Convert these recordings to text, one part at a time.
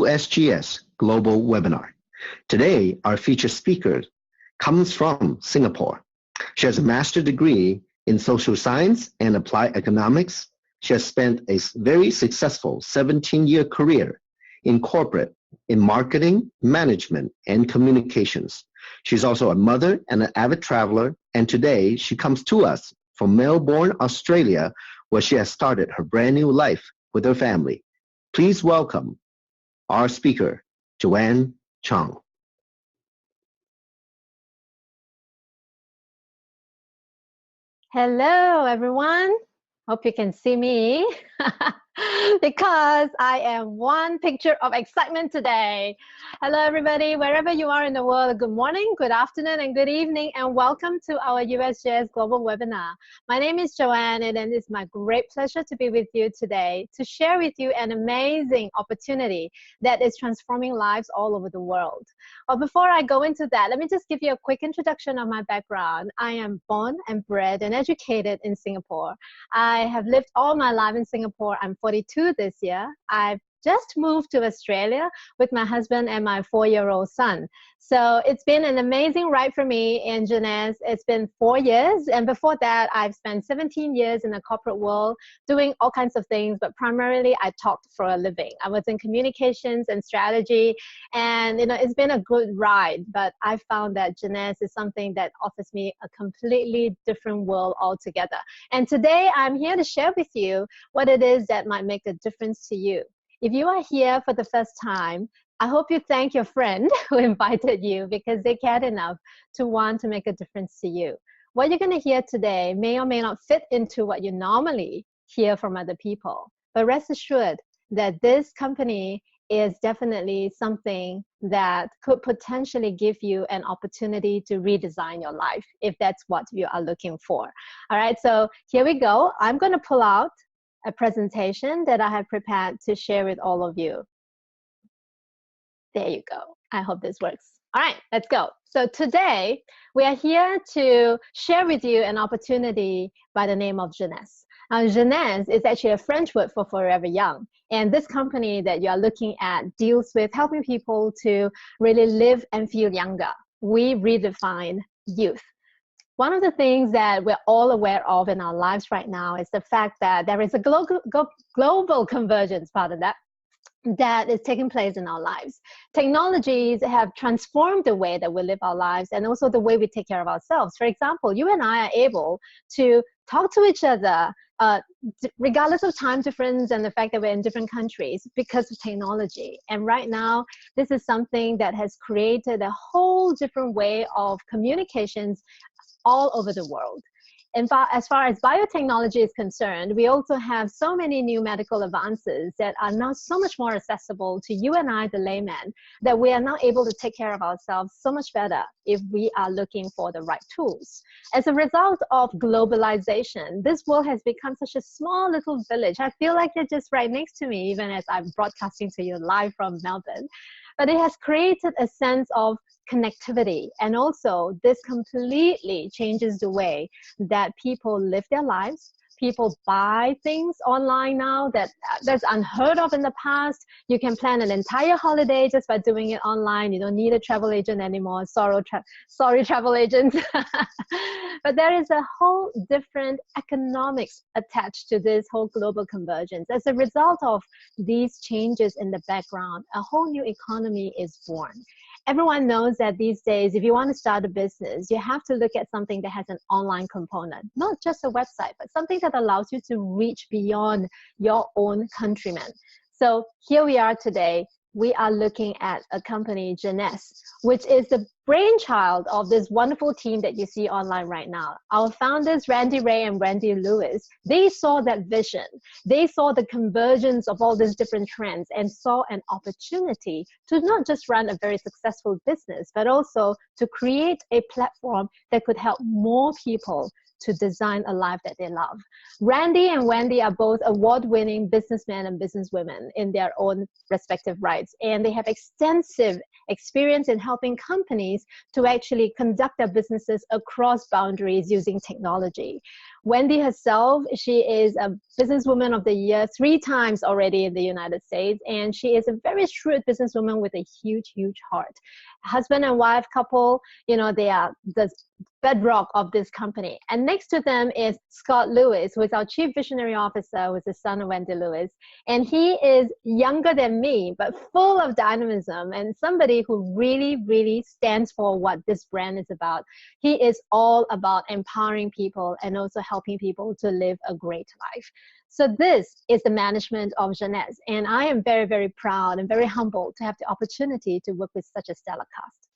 USGS Global Webinar. Today, our featured speaker comes from Singapore. She has a master's degree in social science and applied economics. She has spent a very successful 17-year career in corporate, in marketing, management, and communications. She's also a mother and an avid traveler, and today she comes to us from Melbourne, Australia, where she has started her brand new life with her family. Please welcome our speaker, Joanne Chong. Hello, everyone. Hope you can see me because I am one picture of excitement today. Hello, everybody, wherever you are in the world. Good morning, good afternoon, and good evening, and welcome to our USGS Global Webinar. My name is Joanne, and it is my great pleasure to be with you today to share with you an amazing opportunity that is transforming lives all over the world. But before I go into that, let me just give you a quick introduction of my background. I am born and bred and educated in Singapore. I have lived all my life in Singapore. I'm 42 this year. I've just moved to Australia with my husband and my 4-year-old son. So it's been an amazing ride for me in Jeunesse. It's been 4 years, and before that, I've spent 17 years in the corporate world doing all kinds of things, but primarily I talked for a living. I was in communications and strategy, and it's been a good ride, but I found that Jeunesse is something that offers me a completely different world altogether. And today, I'm here to share with you what it is that might make a difference to you. If you are here for the first time, I hope you thank your friend who invited you because they cared enough to want to make a difference to you. What you're going to hear today may or may not fit into what you normally hear from other people, but rest assured that this company is definitely something that could potentially give you an opportunity to redesign your life if that's what you are looking for. All right, so here we go. I'm going to pull out a presentation that I have prepared to share with all of you. There you go. I hope this works. All right, let's go. So today, we are here to share with you an opportunity by the name of Jeunesse. Now, Jeunesse is actually a French word for forever young. And this company that you are looking at deals with helping people to really live and feel younger. We redefine youth. One of the things that we're all aware of in our lives right now is the fact that there is a global convergence, that is taking place in our lives. Technologies have transformed the way that we live our lives and also the way we take care of ourselves. For example, you and I are able to talk to each other regardless of time difference and the fact that we're in different countries because of technology. And right now, this is something that has created a whole different way of communications all over the world. And as far as biotechnology is concerned, we also have so many new medical advances that are now so much more accessible to you and I, the layman, that we are now able to take care of ourselves so much better if we are looking for the right tools. As a result of globalization, this world has become such a small little village. I feel like you're just right next to me, even as I'm broadcasting to you live from Melbourne. But it has created a sense of connectivity, and also this completely changes the way that people live their lives. People buy things online now that's unheard of in the past. You can plan an entire holiday just by doing it online. You don't need a travel agent anymore. Sorry, travel agents. But there is a whole different economics attached to this whole global convergence. As a result of these changes in the background, a whole new economy is born. Everyone knows that these days, if you want to start a business, you have to look at something that has an online component, not just a website, but something that allows you to reach beyond your own countrymen. So here we are today. We are looking at a company, Jeunesse, which is the brainchild of this wonderful team that you see online right now. Our founders, Randy Ray and Randy Lewis, they saw that vision. They saw the convergence of all these different trends and saw an opportunity to not just run a very successful business, but also to create a platform that could help more people to design a life that they love. Randy and Wendy are both award-winning businessmen and businesswomen in their own respective rights, and they have extensive experience in helping companies to actually conduct their businesses across boundaries using technology. Wendy herself, she is a businesswoman of the year 3 times already in the United States, and she is a very shrewd businesswoman with a huge, huge heart. Husband and wife couple, you know, they are the bedrock of this company. And next to them is Scott Lewis, who is our Chief Visionary Officer, who is the son of Wendy Lewis. And he is younger than me, but full of dynamism and somebody who really, really stands for what this brand is about. He is all about empowering people and also helping people to live a great life. So this is the management of Jeunesse, and I am very, very proud and very humbled to have the opportunity to work with such a stellar cast.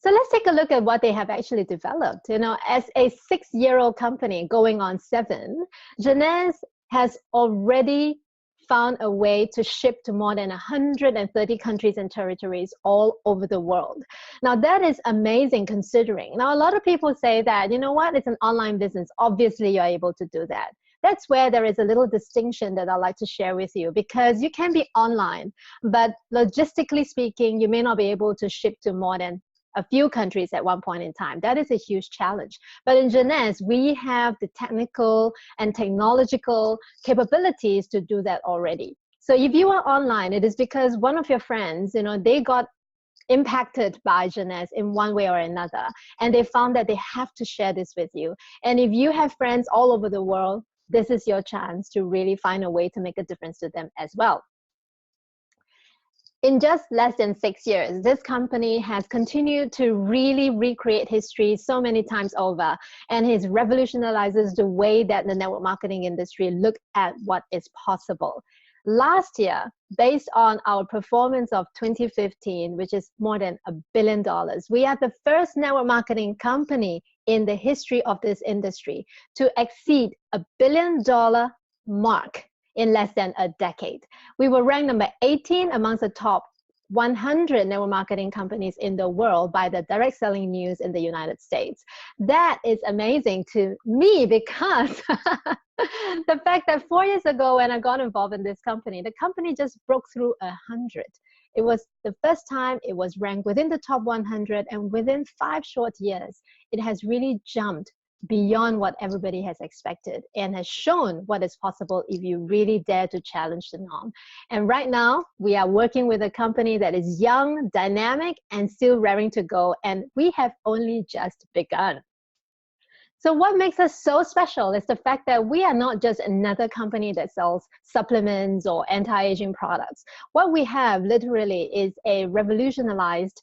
So let's take a look at what they have actually developed. You know, as a 6-year-old company going on 7, Jeunesse has already found a way to ship to more than 130 countries and territories all over the world. Now that is amazing considering. Now a lot of people say that, you know what, it's an online business. Obviously you're able to do that. That's where there is a little distinction that I'd like to share with you, because you can be online, but logistically speaking, you may not be able to ship to more than a few countries at one point in time. That is a huge challenge. But in Jeunesse, we have the technical and technological capabilities to do that already. So if you are online, it is because one of your friends, you know, they got impacted by Jeunesse in one way or another, and they found that they have to share this with you. And if you have friends all over the world, this is your chance to really find a way to make a difference to them as well. In just less than 6 years, this company has continued to really recreate history so many times over, and it revolutionizes the way that the network marketing industry look at what is possible. Last year, based on our performance of 2015, which is more than $1 billion, we are the first network marketing company in the history of this industry to exceed $1 billion mark in less than a decade. We were ranked number 18 amongst the top 100 network marketing companies in the world by the Direct Selling News in the United States. That is amazing to me because the fact that 4 years ago when I got involved in this company, the company just broke through 100. It was the first time it was ranked within the top 100, and within 5 short years, it has really jumped beyond what everybody has expected and has shown what is possible if you really dare to challenge the norm. And right now, we are working with a company that is young, dynamic, and still raring to go, and we have only just begun. So what makes us so special is the fact that we are not just another company that sells supplements or anti-aging products. What we have literally is a revolutionized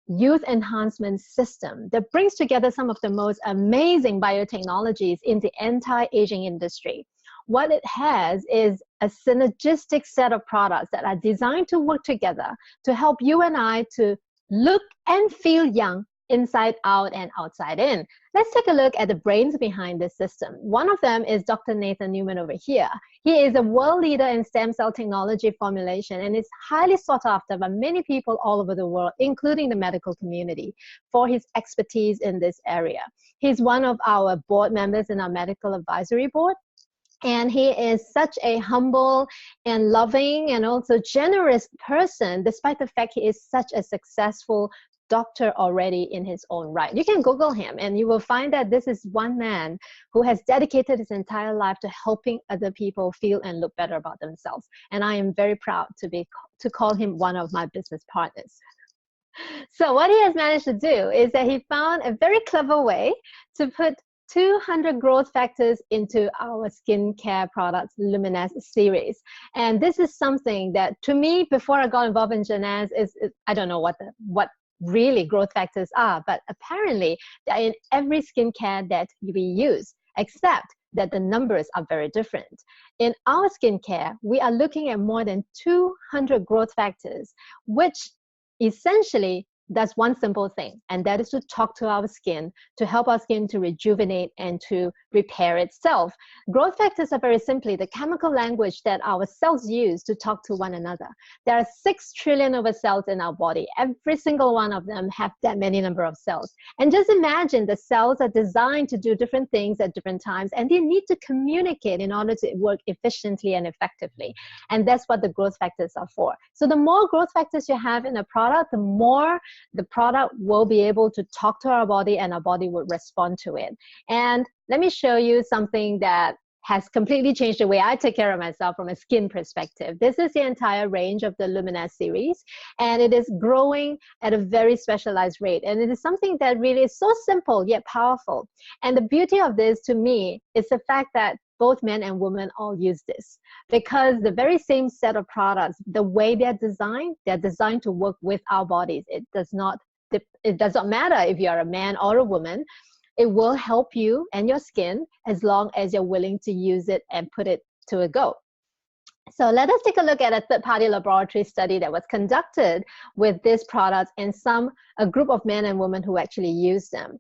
youth enhancement system that brings together some of the most amazing biotechnologies in the anti-aging industry. What it has is a synergistic set of products that are designed to work together to help you and I to look and feel young inside out and outside in. Let's take a look at the brains behind this system. One of them is Dr. Nathan Newman over here. He is a world leader in stem cell technology formulation and is highly sought after by many people all over the world, including the medical community, for his expertise in this area. He's one of our board members in our medical advisory board. And he is such a humble and loving and also generous person, despite the fact he is such a successful doctor already in his own right. You can Google him and you will find that this is one man who has dedicated his entire life to helping other people feel and look better about themselves. And I am very proud to call him one of my business partners. So what he has managed to do is that he found a very clever way to put 200 growth factors into our skincare products Luminous series. And this is something that, to me, before I got involved in Jeunesse, I don't know what really growth factors are, but apparently they're in every skincare that we use, except that the numbers are very different. In our skincare, we are looking at more than 200 growth factors, which essentially does one simple thing, and that is to talk to our skin, to help our skin to rejuvenate and to repair itself. Growth factors are very simply the chemical language that our cells use to talk to one another. There are 6 trillion of cells in our body. Every single one of them have that many number of cells. And just imagine the cells are designed to do different things at different times, and they need to communicate in order to work efficiently and effectively. And that's what the growth factors are for. So the more growth factors you have in a product, the more the product will be able to talk to our body and our body will respond to it. And let me show you something that has completely changed the way I take care of myself from a skin perspective. This is the entire range of the Luminous series, and it is growing at a very specialized rate. And it is something that really is so simple yet powerful. And the beauty of this to me is the fact that both men and women all use this, because the very same set of products, the way they're designed to work with our bodies. It does not matter if you're a man or a woman. It will help you and your skin as long as you're willing to use it and put it to a go. So let us take a look at a third-party laboratory study that was conducted with these products and a group of men and women who actually use them.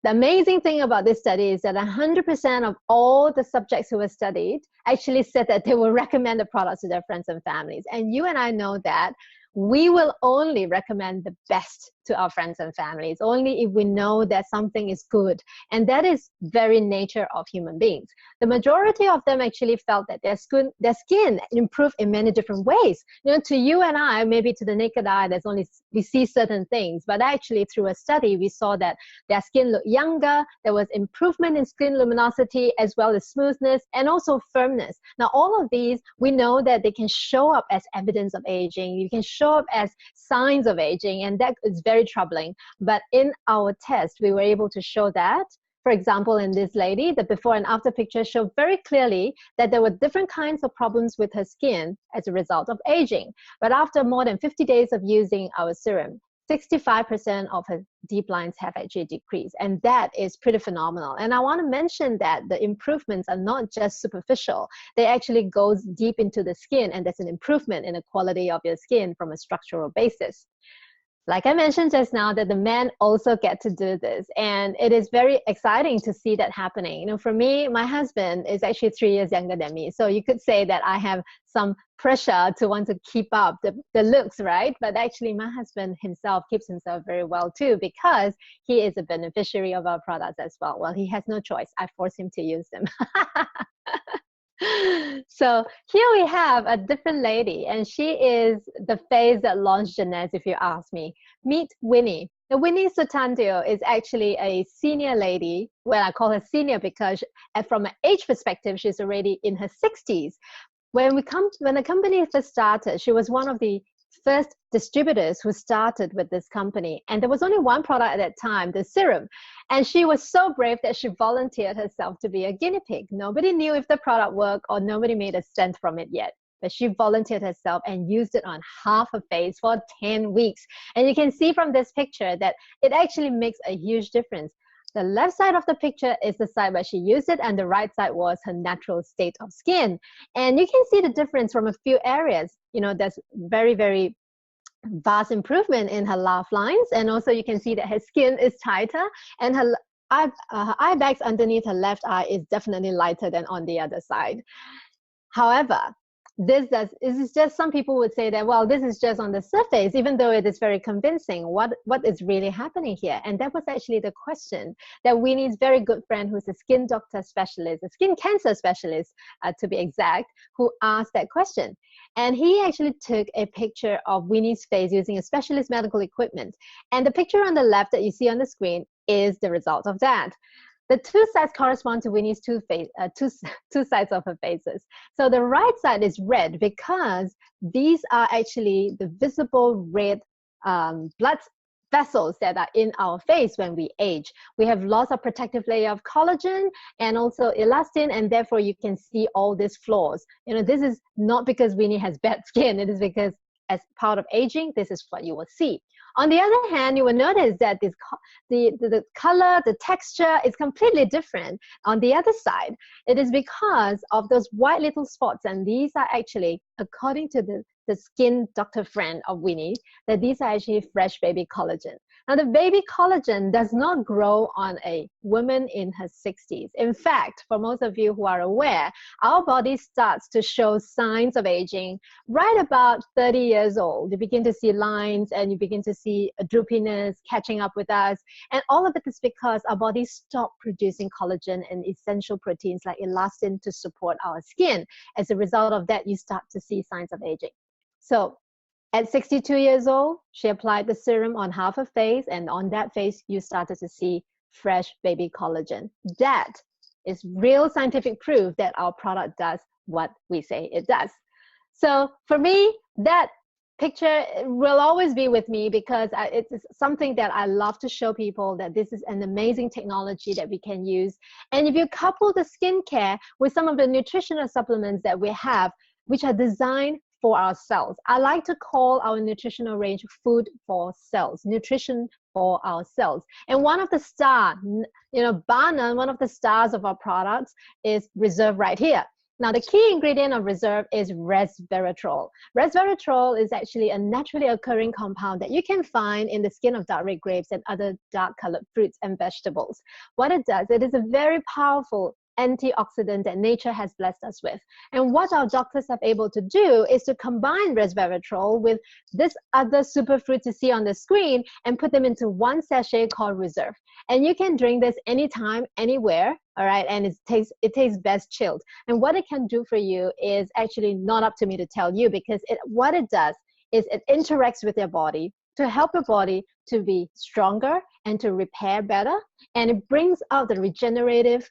The amazing thing about this study is that 100% of all the subjects who were studied actually said that they will recommend the products to their friends and families. And you and I know that we will only recommend the best to our friends and families, only if we know that something is good. And that is very nature of human beings. The majority of them actually felt that their skin improved in many different ways. You know, to you and I, maybe to the naked eye, we see certain things, but actually through a study, we saw that their skin looked younger, there was improvement in skin luminosity, as well as smoothness, and also firmness. Now, all of these, we know that they can show up as evidence of aging. You can show up as signs of aging, and that is very troubling. But in our test, we were able to show that, for example, in this lady, the before and after picture showed very clearly that there were different kinds of problems with her skin as a result of aging. But after more than 50 days of using our serum, 65% of her deep lines have actually decreased, and that is pretty phenomenal. And I want to mention that the improvements are not just superficial. They actually go deep into the skin, and there's an improvement in the quality of your skin from a structural basis. Like I mentioned just now, that the men also get to do this, and it is very exciting to see that happening. You know, for me, my husband is actually 3 years younger than me, so you could say that I have some pressure to want to keep up the looks, right? But actually, my husband himself keeps himself very well too, because he is a beneficiary of our products as well. Well, he has no choice. I force him to use them. So here we have a different lady, and she is the face that launched Jeunesse, if you ask me. Meet Winnie. Now, Winnie Sutandio is actually a senior lady. Well, I call her senior because from an age perspective, she's already in her 60s. When the company first started, she was one of the first distributors who started with this company, and there was only one product at that time, the serum, and she was so brave that she volunteered herself to be a guinea pig. Nobody knew if the product worked, or nobody made a cent from it yet, but she volunteered herself and used it on half her face for 10 weeks. And you can see from this picture that it actually makes a huge difference. The left side of the picture is the side where she used it, and the right side was her natural state of skin. And you can see the difference from a few areas. You know, there's very, very vast improvement in her laugh lines, and also you can see that her skin is tighter, and her eye bags underneath her left eye is definitely lighter than on the other side. However, this is just, some people would say that, well, this is just on the surface, even though it is very convincing. What is really happening here? And that was actually the question that Winnie's very good friend, who's a skin doctor specialist, a skin cancer specialist to be exact, who asked that question. And he actually took a picture of Winnie's face using a specialist medical equipment. And the picture on the left that you see on the screen is the result of that. The two sides correspond to Winnie's two sides of her faces. So the right side is red because these are actually the visible red blood vessels that are in our face when we age. We have lots of protective layer of collagen and also elastin, and therefore you can see all these flaws. You know, this is not because Winnie has bad skin. It is because as part of aging, this is what you will see. On the other hand, you will notice that the color, the texture is completely different on the other side. It is because of those white little spots, and these are actually, according to the skin doctor friend of Winnie, that these are actually fresh baby collagen. Now, the baby collagen does not grow on a woman in her 60s. In fact, for most of you who are aware, our body starts to show signs of aging right about 30 years old. You begin to see lines, and you begin to see a droopiness catching up with us. And all of it is because our body stopped producing collagen and essential proteins like elastin to support our skin. As a result of that, you start to see signs of aging. So At 62 years old, she applied the serum on half her face, and on that face, you started to see fresh baby collagen. That is real scientific proof that our product does what we say it does. So for me, that picture will always be with me because it's something that I love to show people that this is an amazing technology that we can use. And if you couple the skincare with some of the nutritional supplements that we have, which are designed for our cells. I like to call our nutritional range food for cells, nutrition for our cells. And one of the stars, bar none, one of the stars of our products is Reserve right here. Now, the key ingredient of Reserve is resveratrol. Resveratrol is actually a naturally occurring compound that you can find in the skin of dark red grapes and other dark-colored fruits and vegetables. What it does, it is a very powerful antioxidant that nature has blessed us with. And what our doctors have able to do is to combine resveratrol with this other superfruit you see on the screen and put them into one sachet called Reserve. And you can drink this anytime, anywhere, all right? And it tastes best chilled. And what it can do for you is actually not up to me to tell you, because what it does is it interacts with your body to help your body to be stronger and to repair better. And it brings out the regenerative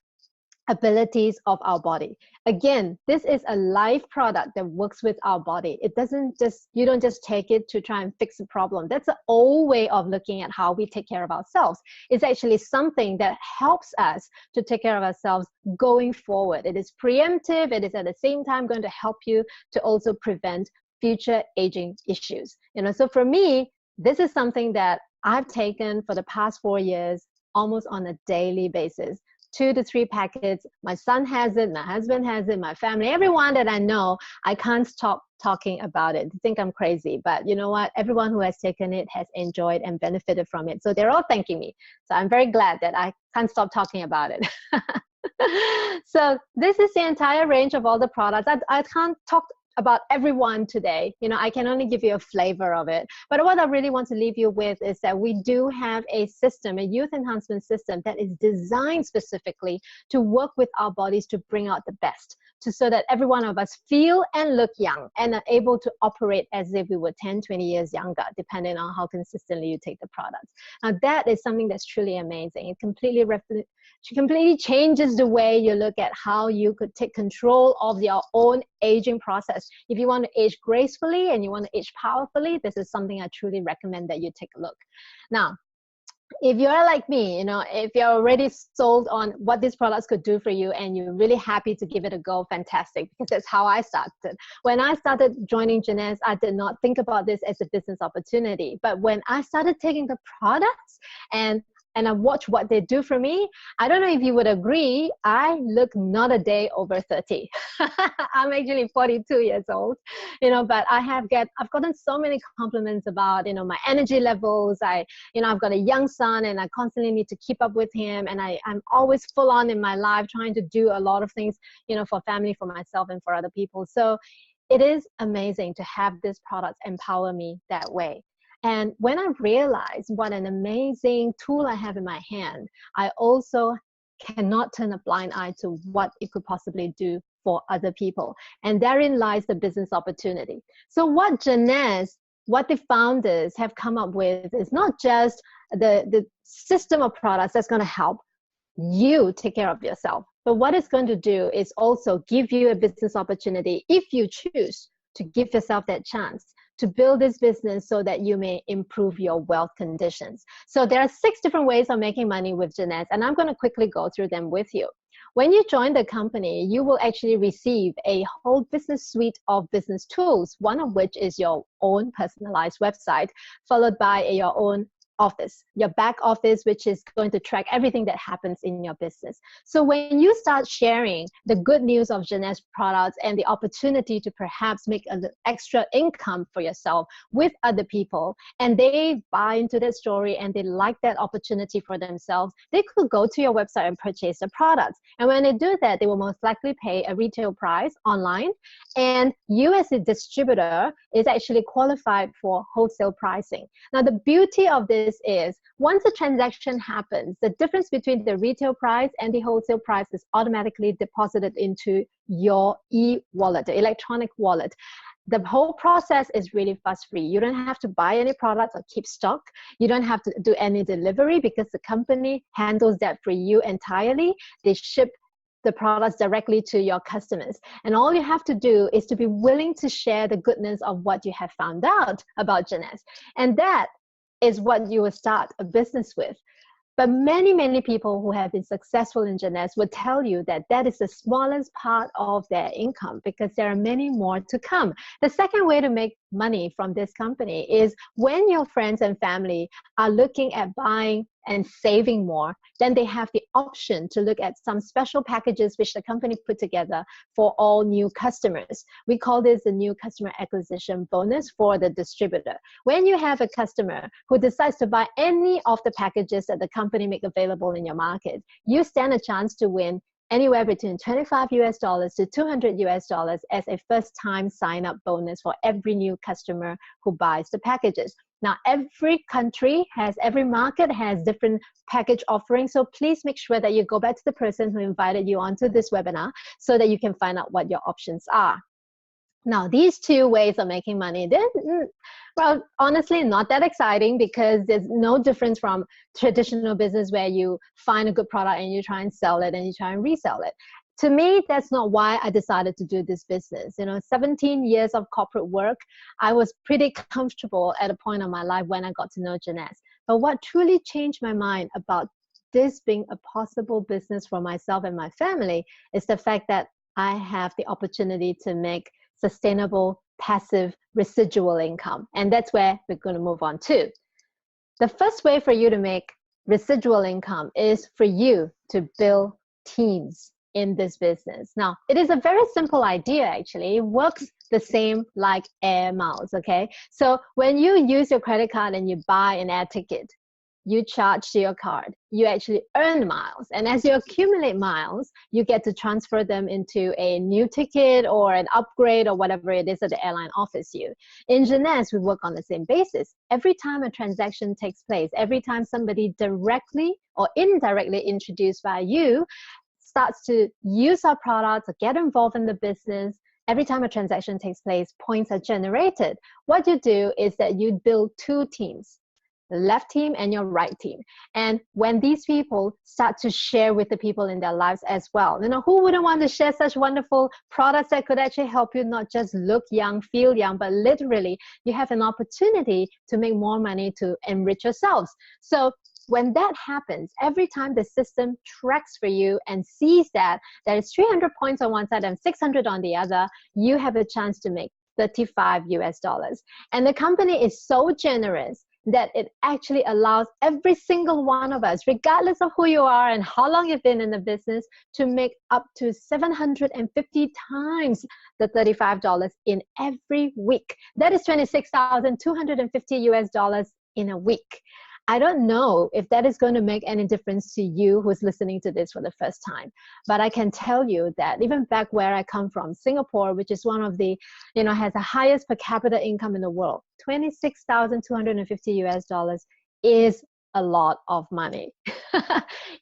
abilities of our body. Again, this is a live product that works with our body. It doesn't just, you don't just take it to try and fix a problem. That's the old way of looking at how we take care of ourselves. It's actually something that helps us to take care of ourselves going forward. It is preemptive. It is at the same time going to help you to also prevent future aging issues. So for me, this is something that I've taken for the past 4 years, almost on a daily basis. 2 to 3 packets. My son has it, my husband has it, my family, everyone that I know, I can't stop talking about it. They think I'm crazy, but you know what? Everyone who has taken it has enjoyed and benefited from it. So they're all thanking me. So I'm very glad that I can't stop talking about it. So this is the entire range of all the products. I can't talk about everyone today. I can only give you a flavor of it. But what I really want to leave you with is that we do have a system, a youth enhancement system that is designed specifically to work with our bodies to bring out the best, so that every one of us feel and look young and are able to operate as if we were 10, 20 years younger, depending on how consistently you take the products. Now, that is something that's truly amazing. It completely changes the way you look at how you could take control of your own aging process. If you want to age gracefully and you want to age powerfully, this is something I truly recommend that you take a look. Now, if you're like me, if you're already sold on what these products could do for you and you're really happy to give it a go, fantastic, because that's how I started. When I started joining Jeunesse, I did not think about this as a business opportunity. But when I started taking the products and I watch what they do for me, I don't know if you would agree, I look not a day over 30. I'm actually 42 years old, but I've gotten so many compliments about, my energy levels. I've got a young son and I constantly need to keep up with him. And I'm always full on in my life trying to do a lot of things, for family, for myself, and for other people. So it is amazing to have these products empower me that way. And when I realized what an amazing tool I have in my hand, I also cannot turn a blind eye to what it could possibly do for other people. And therein lies the business opportunity. So what Jeunesse, what the founders have come up with is not just the system of products that's going to help you take care of yourself, but what it's going to do is also give you a business opportunity if you choose to give yourself that chance to build this business so that you may improve your wealth conditions. So there are 6 different ways of making money with Jeunesse, and I'm going to quickly go through them with you. When you join the company, you will actually receive a whole business suite of business tools, one of which is your own personalized website, followed by your own office, your back office, which is going to track everything that happens in your business. So when you start sharing the good news of Jeunesse products and the opportunity to perhaps make an extra income for yourself with other people, and they buy into that story and they like that opportunity for themselves, they could go to your website and purchase the products. And when they do that, they will most likely pay a retail price online, and you as a distributor is actually qualified for wholesale pricing. Now, the beauty of this is once a transaction happens, the difference between the retail price and the wholesale price is automatically deposited into your e-wallet, the electronic wallet. the whole process is really fuss-free. You don't have to buy any products or keep stock. You don't have to do any delivery because the company handles that for you entirely. They ship the products directly to your customers. And all you have to do is to be willing to share the goodness of what you have found out about Jeunesse. And that is what you will start a business with. But many, many people who have been successful in Jeunesse will tell you that that is the smallest part of their income because there are many more to come. The second way to make money from this company is when your friends and family are looking at buying and saving more, then they have the option to look at some special packages which the company put together for all new customers. We call this the new customer acquisition bonus for the distributor. When you have a customer who decides to buy any of the packages that the company make available in your market, you stand a chance to win anywhere between $25 to $200 as a first-time sign-up bonus for every new customer who buys the packages. Now, every market has different package offerings, so please make sure that you go back to the person who invited you onto this webinar so that you can find out what your options are. Now, these two ways of making money, they're, well, honestly, not that exciting because there's no difference from traditional business where you find a good product and you try and sell it and you try and resell it. To me, that's not why I decided to do this business. 17 years of corporate work, I was pretty comfortable at a point in my life when I got to know Jeunesse. But what truly changed my mind about this being a possible business for myself and my family is the fact that I have the opportunity to make sustainable, passive, residual income. And that's where we're going to move on to. The first way for you to make residual income is for you to build teams in this business. Now, it is a very simple idea, actually. It works the same like air miles, okay? So when you use your credit card and you buy an air ticket, you charge to your card, you actually earn miles. And as you accumulate miles, you get to transfer them into a new ticket or an upgrade or whatever it is that the airline offers you. In Jeunesse, we work on the same basis. Every time a transaction takes place, every time somebody directly or indirectly introduced by you starts to use our products or get involved in the business, every time a transaction takes place, points are generated. What you do is that you build two teams, the left team and your right team. And when these people start to share with the people in their lives as well, who wouldn't want to share such wonderful products that could actually help you not just look young, feel young, but literally you have an opportunity to make more money to enrich yourselves. So when that happens, every time the system tracks for you and sees that there is 300 points on one side and 600 on the other, you have a chance to make $35. And the company is so generous that it actually allows every single one of us, regardless of who you are and how long you've been in the business, to make up to 750 times the $35 in every week. That is $26,250 in a week. I don't know if that is going to make any difference to you who's listening to this for the first time, but I can tell you that even back where I come from, Singapore, which is one of the, has the highest per capita income in the world, $26,250 is a lot of money.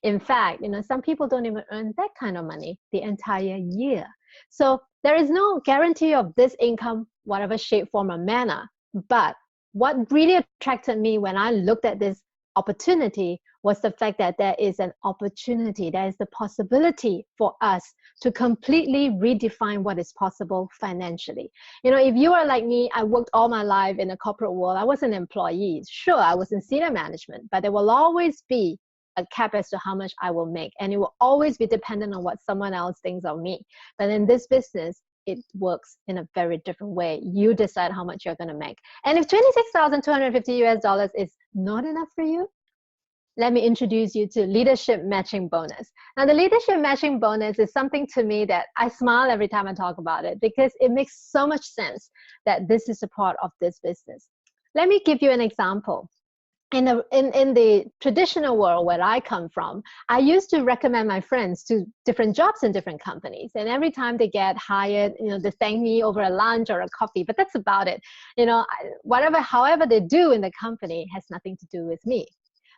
In fact, some people don't even earn that kind of money the entire year. So there is no guarantee of this income, whatever shape, form, or manner, but what really attracted me when I looked at this opportunity was the fact that there is an opportunity, there is the possibility for us to completely redefine what is possible financially. If you are like me, I worked all my life in the corporate world. I was an employee. Sure, I was in senior management, but there will always be a cap as to how much I will make, and it will always be dependent on what someone else thinks of me. But in this business, it works in a very different way. You decide how much you're going to make. And if $26,250 is not enough for you, let me introduce you to leadership matching bonus. Now, the leadership matching bonus is something to me that I smile every time I talk about it because it makes so much sense that this is a part of this business. Let me give you an example. In the traditional world where I come from, I used to recommend my friends to different jobs in different companies. And every time they get hired, they thank me over a lunch or a coffee, but that's about it. However they do in the company has nothing to do with me.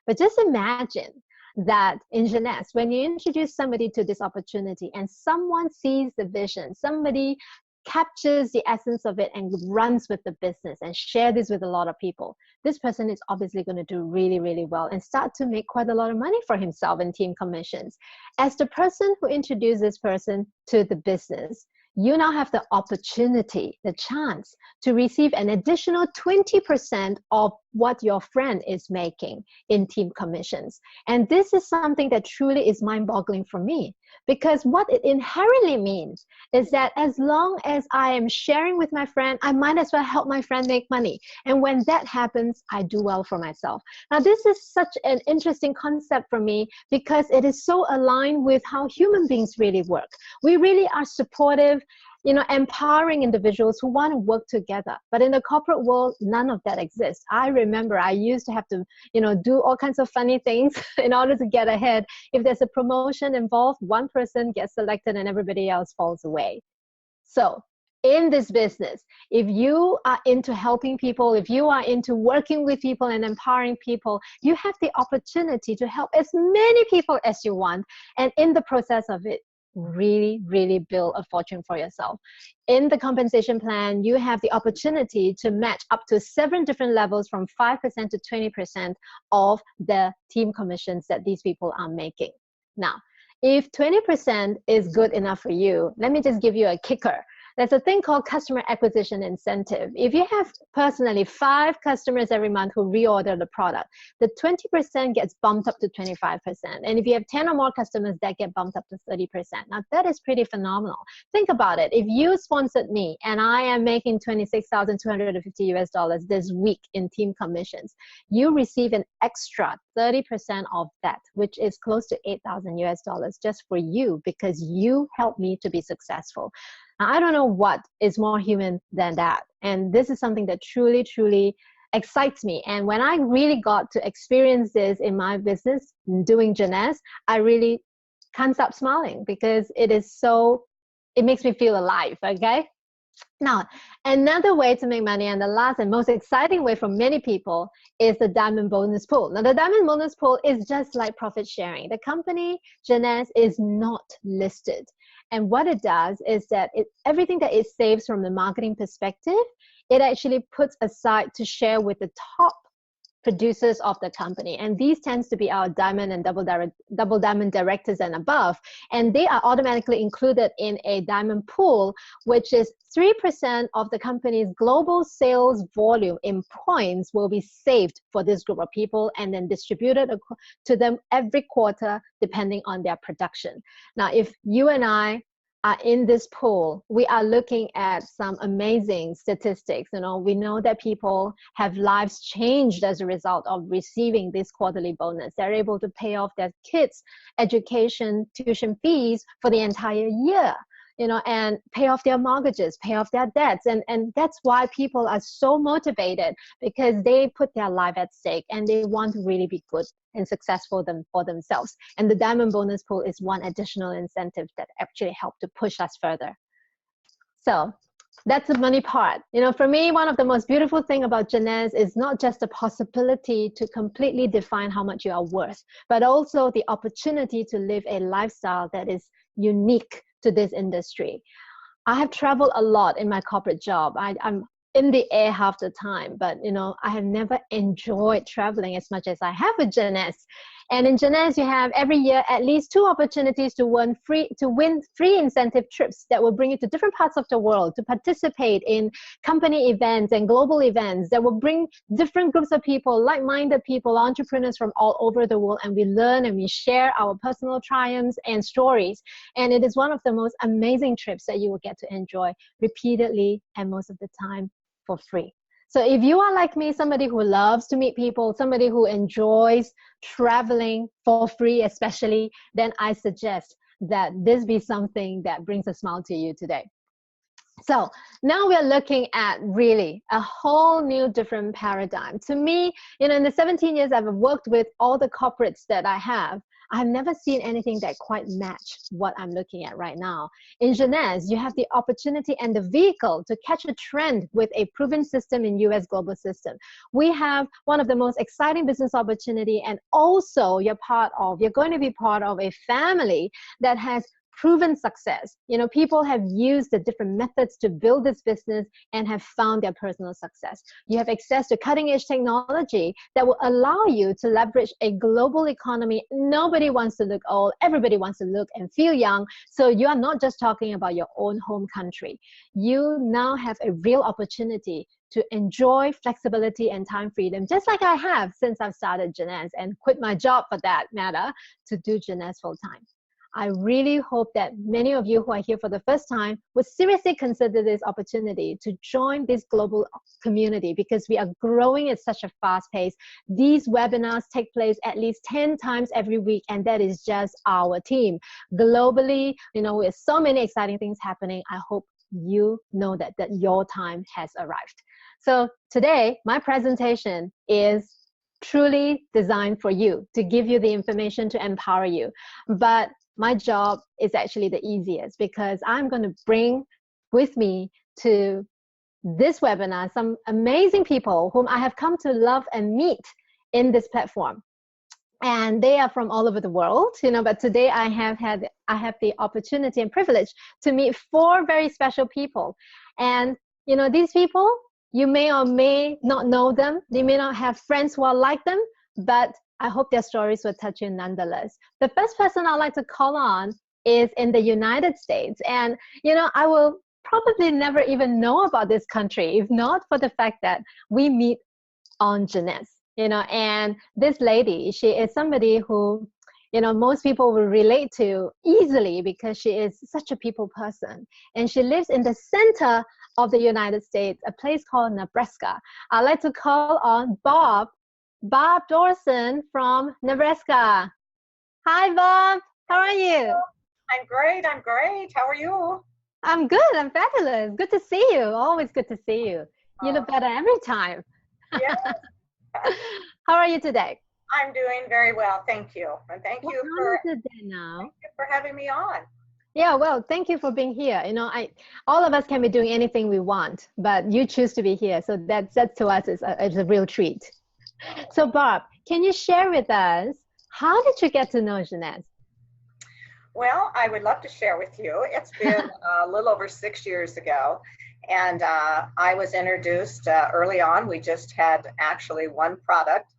But just imagine that in Jeunesse, when you introduce somebody to this opportunity and someone sees the vision, somebody captures the essence of it and runs with the business and share this with a lot of people, this person is obviously going to do really, really well and start to make quite a lot of money for himself in team commissions. As the person who introduced this person to the business, you now have the opportunity, the chance to receive an additional 20% of what your friend is making in team commissions. And this is something that truly is mind-boggling for me, because what it inherently means is that as long as I am sharing with my friend, I might as well help my friend make money. And when that happens, I do well for myself. Now, this is such an interesting concept for me because it is so aligned with how human beings really work. We really are supportive, empowering individuals who want to work together. But in the corporate world, none of that exists. I remember I used to have to, do all kinds of funny things in order to get ahead. If there's a promotion involved, one person gets selected and everybody else falls away. So in this business, if you are into helping people, if you are into working with people and empowering people, you have the opportunity to help as many people as you want. And in the process of it, really, really build a fortune for yourself. In the compensation plan, you have the opportunity to match up to 7 different levels from 5% to 20% of the team commissions that these people are making. Now, if 20% is good enough for you, let me just give you a kicker. There's a thing called customer acquisition incentive. If you have personally 5 customers every month who reorder the product, the 20% gets bumped up to 25%. And if you have 10 or more customers, that get bumped up to 30%. Now, that is pretty phenomenal. Think about it. If you sponsored me and I am making $26,250 US this week in team commissions, you receive an extra 30% of that, which is close to $8,000 US just for you because you helped me to be successful. Now, I don't know what is more human than that. And this is something that truly, truly excites me. And when I really got to experience this in my business, doing Jeunesse, I really can't stop smiling because it makes me feel alive, okay? Now, another way to make money, and the last and most exciting way for many people, is the diamond bonus pool. Now, the diamond bonus pool is just like profit sharing. The company, Jeunesse, is not listed. And what it does is that everything that it saves from the marketing perspective, it actually puts aside to share with the top producers of the company. And these tends to be our diamond and double diamond directors and above. And they are automatically included in a diamond pool, which is 3% of the company's global sales volume in points will be saved for this group of people and then distributed to them every quarter, depending on their production. Now, if you and I are in this pool, we are looking at some amazing statistics. We know that people have lives changed as a result of receiving this quarterly bonus. They're able to pay off their kids' education, tuition fees for the entire year, and pay off their mortgages, pay off their debts. And that's why people are so motivated, because they put their life at stake and they want to really be good and successful for themselves. And the diamond bonus pool is one additional incentive that actually help to push us further. So that's the money part. For me, one of the most beautiful thing about Jeunesse is not just the possibility to completely define how much you are worth, but also the opportunity to live a lifestyle that is unique to this industry. I have traveled a lot in my corporate job. I'm in the air half the time, but I have never enjoyed traveling as much as I have with Jeunesse. And in Jeunesse, you have every year at least 2 opportunities to win free incentive trips that will bring you to different parts of the world to participate in company events and global events that will bring different groups of people, like-minded people, entrepreneurs from all over the world, and we learn and we share our personal triumphs and stories. And it is one of the most amazing trips that you will get to enjoy repeatedly and most of the time for free. So if you are like me, somebody who loves to meet people, somebody who enjoys traveling for free especially, then I suggest that this be something that brings a smile to you today. So now we're looking at really a whole new different paradigm. To me, in the 17 years I've worked with all the corporates that I have never seen anything that quite match what I'm looking at right now. In Jeunesse, you have the opportunity and the vehicle to catch a trend with a proven system in US global system. We have one of the most exciting business opportunity, and also you're going to be part of a family that has proven success. You know, people have used the different methods to build this business and have found their personal success. You have access to cutting edge technology that will allow you to leverage a global economy. Nobody wants to look old. Everybody wants to look and feel young. So you are not just talking about your own home country. You now have a real opportunity to enjoy flexibility and time freedom, just like I have since I've started Jeunesse and quit my job for that matter to do Jeunesse full time. I really hope that many of you who are here for the first time would seriously consider this opportunity to join this global community, because we are growing at such a fast pace. These webinars take place at least 10 times every week, and that is just our team. Globally, you know, with so many exciting things happening, I hope you know that your time has arrived. So today, my presentation is truly designed for you, to give you the information to empower you. But my job is actually the easiest, because I'm going to bring with me to this webinar some amazing people whom I have come to love and meet in this platform. And they are from all over the world, you know, but today I have the opportunity and privilege to meet 4 very special people. And, you know, these people, you may or may not know them. They may not have friends who are like them, but I hope their stories will touch you nonetheless. The first person I'd like to call on is in the United States. And, you know, I will probably never even know about this country if not for the fact that we meet on Jeunesse. You know, and this lady, she is somebody who, you know, most people will relate to easily, because she is such a people person. And she lives in the center of the United States, a place called Nebraska. I'd like to call on Barb Dawson from Nebraska. Hi, Barb. How are you? I'm great. I'm great. How are you? I'm good. I'm fabulous. Good to see you. Always good to see you. You look better every time. Yes. How are you today? I'm doing very well, thank you. And thank you for having me on. Yeah, well, thank you for being here. You know, all of us can be doing anything we want, but you choose to be here. So that to us is a real treat. So Barb, can you share with us, how did you get to know Jeunesse? Well, I would love to share with you. It's been a little over 6 years ago. And I was introduced early on. We just had actually one product.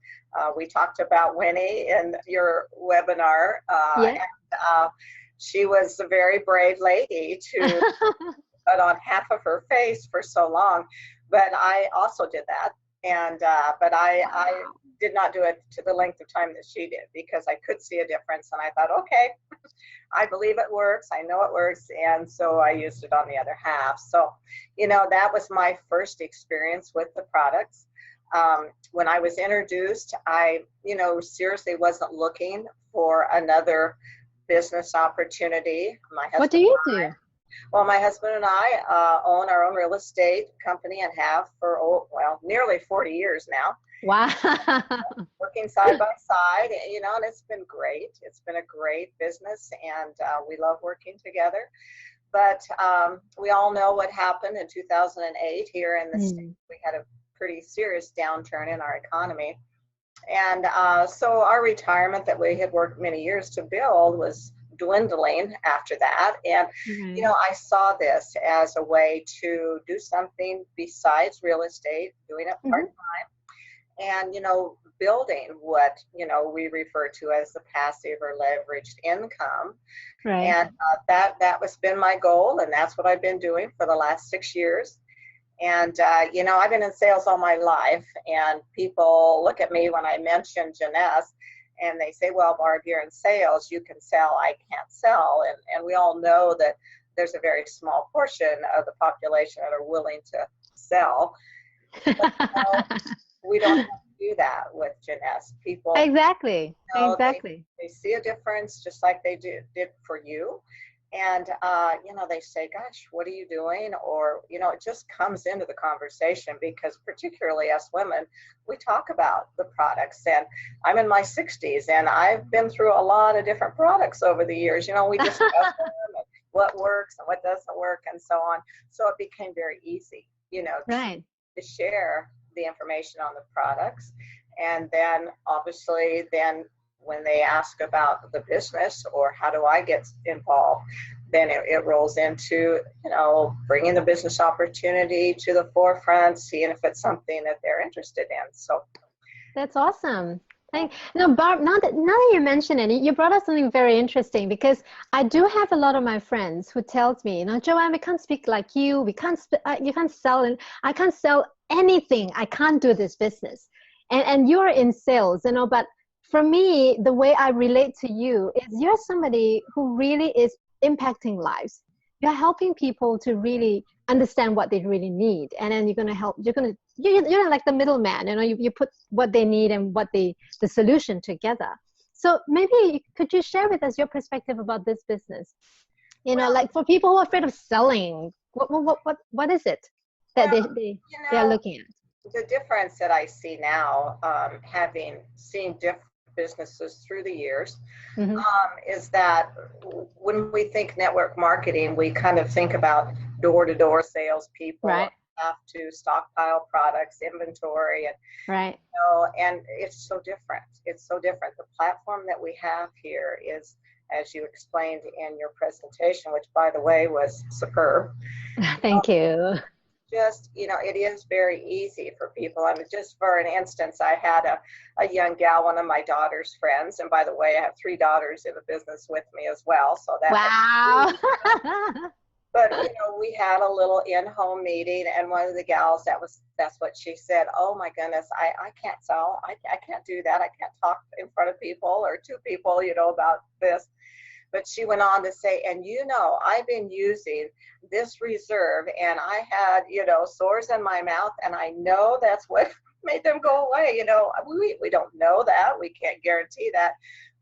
We talked about Winnie in your webinar. And she was a very brave lady to put on half of her face for so long. But I also did that. And but I did not do it to the length of time that she did, because I could see a difference. And I thought, okay, I believe it works. I know it works. And so I used it on the other half. So, you know, that was my first experience with the products. When I was introduced, I, you know, seriously wasn't looking for another business opportunity. What do you do? Well, my husband and I own our own real estate company and have for, nearly 40 years now. Wow. Working side by side, you know, and it's been great. It's been a great business, and we love working together. But we all know what happened in 2008 here in the States. We had a pretty serious downturn in our economy. And so our retirement that we had worked many years to build was dwindling after that. And, you know, I saw this as a way to do something besides real estate, doing it part-time. And, you know, building what, you know, we refer to as the passive or leveraged income. Right. And that was been my goal. And that's what I've been doing for the last 6 years. And, you know, I've been in sales all my life, and people look at me when I mention Jeunesse and they say, well, Barb, you're in sales, you can sell, I can't sell. And we all know that there's a very small portion of the population that are willing to sell. But, you know, we don't have to do that with Jeunesse. People exactly, you know, exactly. They see a difference just like they did for you. And, you know, they say, gosh, what are you doing? Or, you know, it just comes into the conversation, because particularly us women, we talk about the products. And I'm in my 60s, and I've been through a lot of different products over the years. You know, we discuss them and what works and what doesn't work and so on. So it became very easy, you know, to share the information on the products. And then obviously then when they ask about the business or how do I get involved, then it rolls into, you know, bringing the business opportunity to the forefront, seeing if it's something that they're interested in. So that's awesome. No, Barb, now that you mention it, you brought up something very interesting, because I do have a lot of my friends who tells me, you know, Joanne, we can't speak like you. We can't, you can't sell, and I can't sell anything. I can't do this business. And you're in sales, you know, but for me, the way I relate to you is you're somebody who really is impacting lives. You're helping people to really understand what they really need, and then you're like the middleman, you know, you put what they need and what the solution together. So maybe could you share with us your perspective about this business? You know, like for people who are afraid of selling, what is it that they are looking at? The difference that I see now, having seen different businesses through the years, is that when we think network marketing, we kind of think about door-to-door salespeople, right, have to stockpile products, inventory, and right. you know, and it's so different. It's so different. The platform that we have here is, as you explained in your presentation, which by the way was superb. Thank you. Just, you know, it is very easy for people. I mean, just for an instance, I had a young gal, one of my daughter's friends, and by the way, I have 3 daughters in the business with me as well. So that wow. But you know, we had a little in-home meeting, and one of the gals, that's what she said. Oh my goodness, I can't sell. I can't do that. I can't talk in front of people or to people, you know, about this. But she went on to say, and you know, I've been using this reserve, and I had, you know, sores in my mouth, and I know that's what made them go away. You know, we don't know that. We can't guarantee that.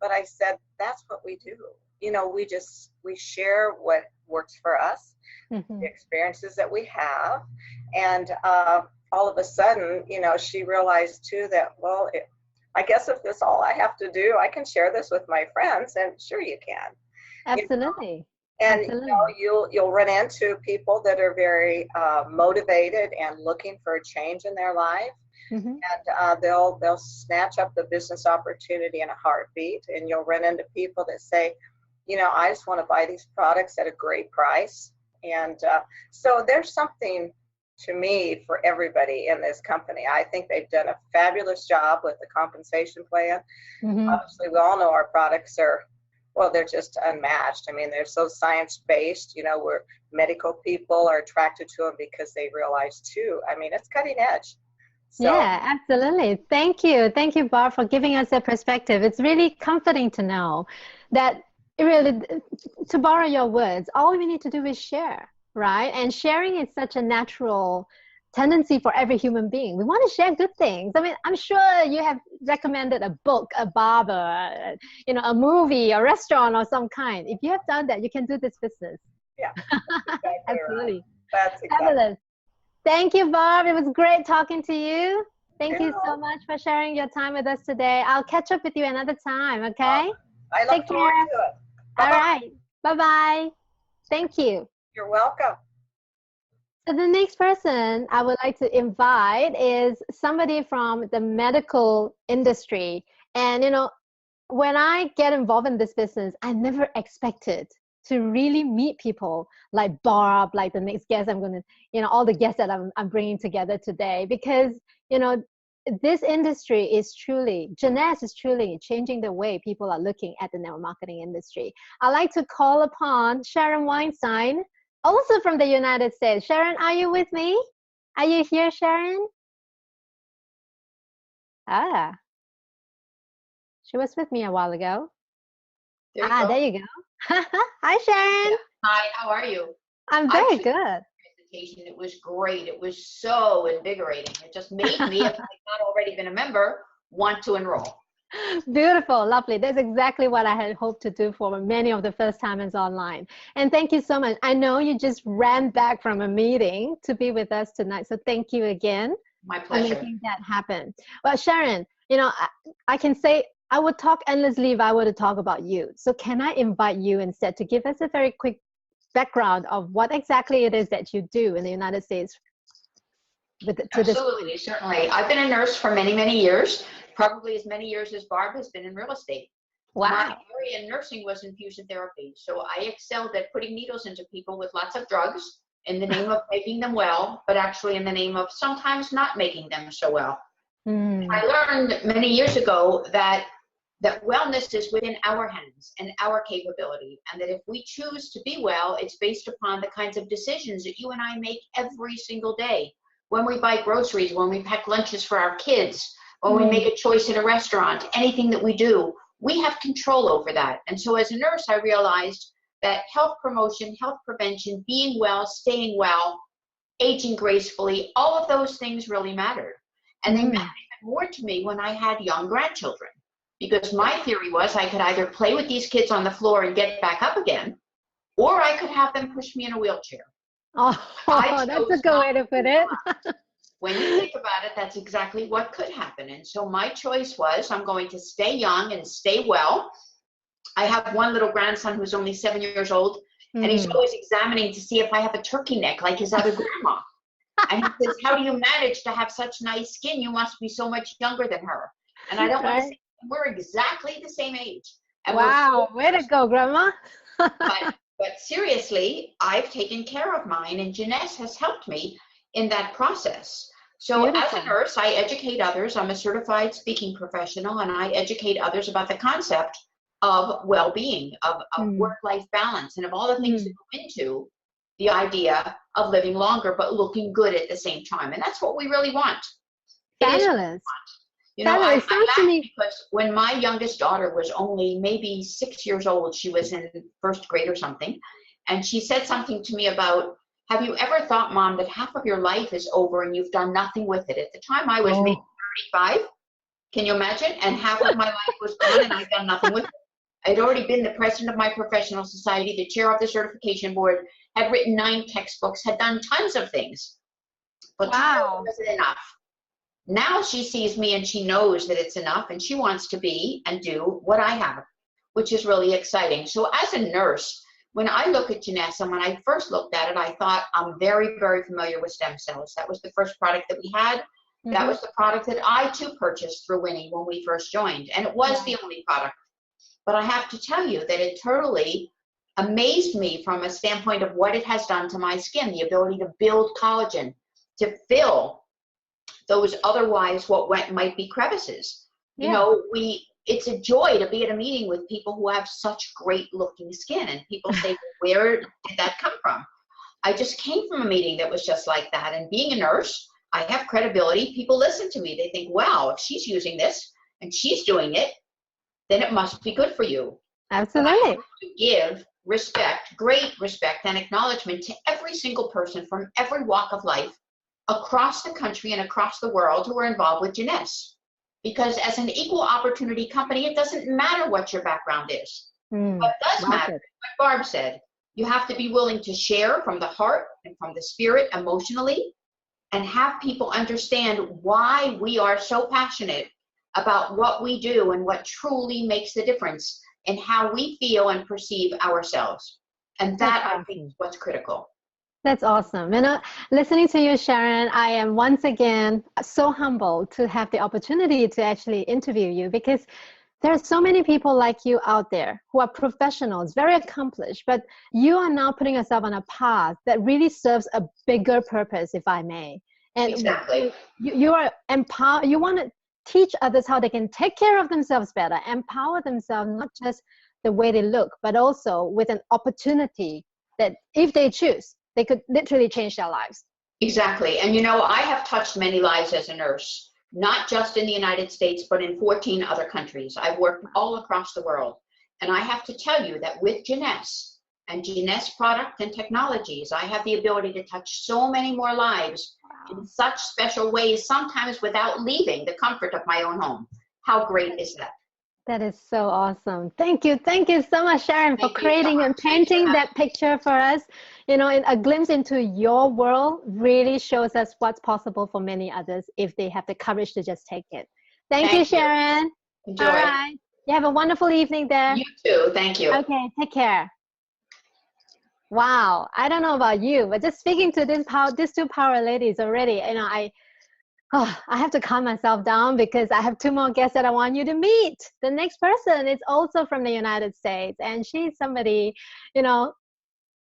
But I said, that's what we do. You know, we share what works for us, the experiences that we have. And all of a sudden, you know, she realized too that, well, I guess if this all I have to do, I can share this with my friends, and sure you can. Absolutely. You know? And absolutely. you know, you'll run into people that are very motivated and looking for a change in their life, and they'll snatch up the business opportunity in a heartbeat. And you'll run into people that say, you know, I just want to buy these products at a great price. And so there's something to me for everybody in this company. I think they've done a fabulous job with the compensation plan. Obviously, we all know our products are, well, they're just unmatched. I mean, they're so science-based, you know, where medical people are attracted to them because they realize too, I mean, it's cutting edge. So, yeah, absolutely. Thank you. Thank you, Barb, for giving us that perspective. It's really comforting to know that really, to borrow your words, all we need to do is share. Right? And sharing is such a natural tendency for every human being. We want to share good things. I mean, I'm sure you have recommended a book, a barber, you know, a movie, a restaurant or some kind. If you have done that, you can do this business. Yeah. Exactly. Absolutely. Right. That's exactly. Fabulous. Thank you, Barb. It was great talking to you. Thank you so much for sharing your time with us today. I'll catch up with you another time, okay? I look forward to it. All right. Bye-bye. Thank you. You're welcome. So the next person I would like to invite is somebody from the medical industry. And, you know, when I get involved in this business, I never expected to really meet people like Barb, like the next guest I'm going to, you know, all the guests that I'm bringing together today, because, you know, this industry is truly, Jeunesse is truly changing the way people are looking at the network marketing industry. I'd like to call upon Sharon Weinstein, also from the United States. Sharon, are you with me? Are you here, Sharon? Ah, she was with me a while ago. There you go. Hi, Sharon. Yeah. Hi, how are you? I'm very good. Presentation. It was great. It was so invigorating. It just made me, if I've not already been a member, want to enroll. Beautiful, lovely. That's exactly what I had hoped to do for many of the first timers online. And thank you so much. I know you just ran back from a meeting to be with us tonight. So thank you again. My pleasure. For making that happen. Well, Sharon, you know, I can say I would talk endlessly if I were to talk about you. So can I invite you instead to give us a very quick background of what exactly it is that you do in the United States? Absolutely, certainly. I've been a nurse for many, many years, probably as many years as Barb has been in real estate. Wow. My area in nursing was infusion therapy. So I excelled at putting needles into people with lots of drugs in the name of making them well, but actually in the name of sometimes not making them so well. I learned many years ago that wellness is within our hands and our capability, and that if we choose to be well, it's based upon the kinds of decisions that you and I make every single day. When we buy groceries, when we pack lunches for our kids, when we make a choice in a restaurant, anything that we do, we have control over that. And so as a nurse, I realized that health promotion, health prevention, being well, staying well, aging gracefully, all of those things really mattered. And they mattered even more to me when I had young grandchildren, because my theory was I could either play with these kids on the floor and get back up again, or I could have them push me in a wheelchair. Oh, that's a good way to put it. When you think about it, that's exactly what could happen. And so my choice was, I'm going to stay young and stay well. I have one little grandson who's only 7 years old, and he's always examining to see if I have a turkey neck like his other grandma. And he says, how do you manage to have such nice skin? You must be so much younger than her. And I don't want to say, we're exactly the same age. And wow, way to go, Grandma. but seriously, I've taken care of mine, and Jeunesse has helped me in that process. So as a nurse, I educate others. I'm a certified speaking professional, and I educate others about the concept of well-being, of work-life balance, and of all the things that go into the idea of living longer but looking good at the same time. And that's what we really want. Fabulous. You know, I laugh because when my youngest daughter was only maybe 6 years old, she was in first grade or something, and she said something to me about, have you ever thought, Mom, that half of your life is over and you've done nothing with it? At the time I was maybe 35, can you imagine? And half of my life was gone and I'd done nothing with it. I'd already been the president of my professional society, the chair of the certification board, had written 9 textbooks, had done tons of things. But to her, it wasn't enough. Now she sees me and she knows that it's enough, and she wants to be and do what I have, which is really exciting. So as a nurse, when I look at Jeunesse, and when I first looked at it, I thought, I'm very, very familiar with stem cells. That was the first product that we had. That was the product that I too purchased through Winnie when we first joined. And it was the only product. But I have to tell you that it totally amazed me from a standpoint of what it has done to my skin, the ability to build collagen, to fill those otherwise what might be crevices. You know, it's a joy to be at a meeting with people who have such great looking skin, and people say, where did that come from? I just came from a meeting that was just like that. And being a nurse, I have credibility. People listen to me. They think, wow, if she's using this and she's doing it, then it must be good for you. Absolutely. To give respect, great respect and acknowledgement to every single person from every walk of life across the country and across the world who are involved with Jeunesse. Because as an equal opportunity company, it doesn't matter what your background is. What does matter, like Barb said, you have to be willing to share from the heart and from the spirit emotionally, and have people understand why we are so passionate about what we do and what truly makes the difference in how we feel and perceive ourselves. And that, I think, is what's critical. That's awesome. You know, listening to you, Sharon, I am once again so humbled to have the opportunity to actually interview you, because there are so many people like you out there who are professionals, very accomplished, but you are now putting yourself on a path that really serves a bigger purpose, if I may. And exactly. You are empowered. You want to teach others how they can take care of themselves better, empower themselves, not just the way they look, but also with an opportunity that if they choose, they could literally change their lives. Exactly. And you know, I have touched many lives as a nurse, not just in the United States, but in 14 other countries. I've worked all across the world. And I have to tell you that with Jeunesse and Jeunesse product and technologies, I have the ability to touch so many more lives in such special ways, sometimes without leaving the comfort of my own home. How great is that? That is so awesome. Thank you. Thank you so much, Sharon, for creating and painting that picture for us. You know, a glimpse into your world really shows us what's possible for many others if they have the courage to just take it. Thank you, Sharon. Enjoy. All right. You have a wonderful evening there. You too. Thank you. Okay. Take care. Wow. I don't know about you, but just speaking to these two power ladies already, you know, Oh, I have to calm myself down because I have two more guests that I want you to meet. The next person is also from the United States, and she's somebody, you know,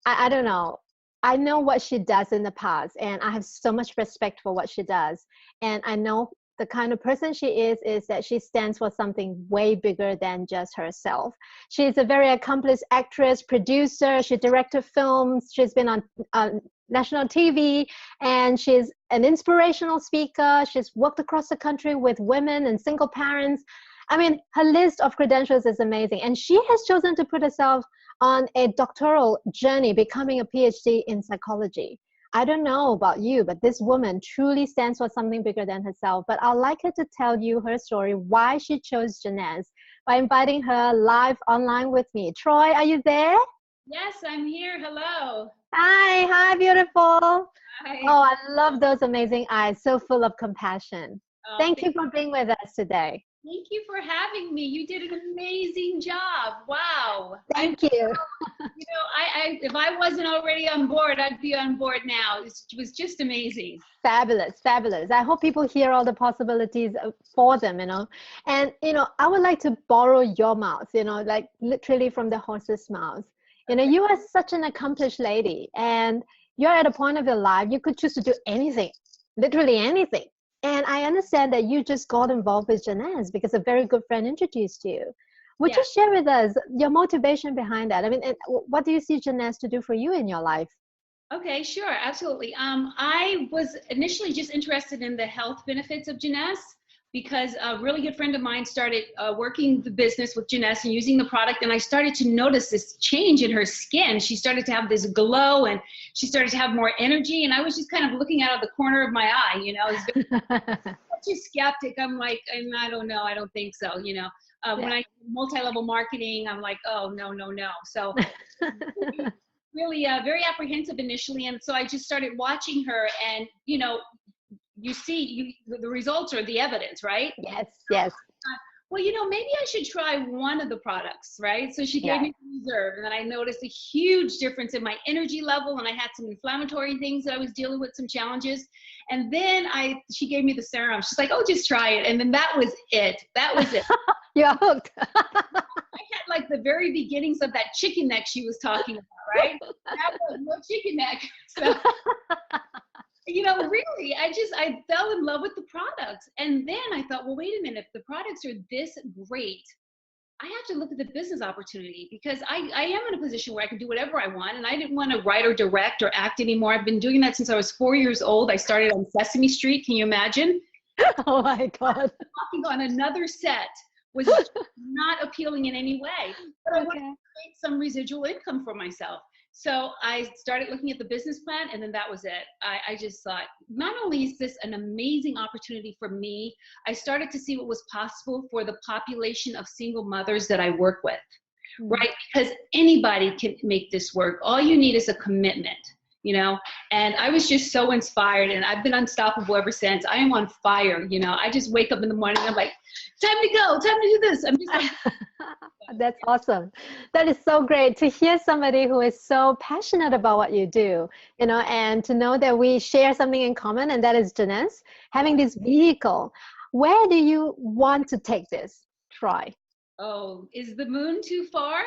I don't know. I know what she does in the past, and I have so much respect for what she does. And I know the kind of person she is that she stands for something way bigger than just herself. She's a very accomplished actress, producer. She directed films. She's been on national TV, and she's an inspirational speaker. She's worked across the country with women and single parents. I mean, her list of credentials is amazing. And she has chosen to put herself on a doctoral journey, becoming a PhD in psychology. I don't know about you, but this woman truly stands for something bigger than herself. But I'd like her to tell you her story, why she chose Jeunesse, by inviting her live online with me. Troy, are you there? Yes, I'm here. Hello. Hi, beautiful. Hi. Oh, I love those amazing eyes, so full of compassion. Oh, Thank you for being with us today. Thank you for having me. You did an amazing job. Wow. Thank you. If I wasn't already on board, I'd be on board now. It was just amazing. Fabulous, fabulous. I hope people hear all the possibilities for them, And, I would like to borrow your mouth, like literally from the horse's mouth. You are such an accomplished lady, and you're at a point of your life, you could choose to do anything, literally anything. And I understand that you just got involved with Jeunesse because a very good friend introduced you. Would you share with us your motivation behind that? I mean, what do you see Jeunesse to do for you in your life? Okay, sure, absolutely. I was initially just interested in the health benefits of Jeunesse because a really good friend of mine started working the business with Jeunesse and using the product, and I started to notice this change in her skin. She started to have this glow, and she started to have more energy, and I was just kind of looking out of the corner of my eye, such a skeptic. I'm like, I don't know, I don't think so, When I multi-level marketing, I'm like, oh, no. So really very apprehensive initially, and so I just started watching her, and you see the results are the evidence, right? Yes. Well, maybe I should try one of the products, right? So she gave me Reserve, and then I noticed a huge difference in my energy level, and I had some inflammatory things that I was dealing with, some challenges. And then she gave me the serum. She's like, oh, just try it. And then that was it. You're hooked. I had like the very beginnings of that chicken neck she was talking about, right? That was no chicken neck. So, really, I fell in love with the products. And then I thought, well, wait a minute, if the products are this great, I have to look at the business opportunity, because I am in a position where I can do whatever I want, and I didn't want to write or direct or act anymore. I've been doing that since I was 4 years old. I started on Sesame Street. Can you imagine? Oh my God. Walking on another set was not appealing in any way, but I wanted to create some residual income for myself. So I started looking at the business plan, and then that was it. I just thought, not only is this an amazing opportunity for me, I started to see what was possible for the population of single mothers that I work with, right? Because anybody can make this work. All you need is a commitment, and I was just so inspired, and I've been unstoppable ever since. I am on fire, I just wake up in the morning, I'm like, time to go, time to do this. I'm just like, that's awesome. That is so great to hear somebody who is so passionate about what you do, and to know that we share something in common, and that is Jeunesse, having this vehicle. Where do you want to take this? Troy? Oh, is the moon too far?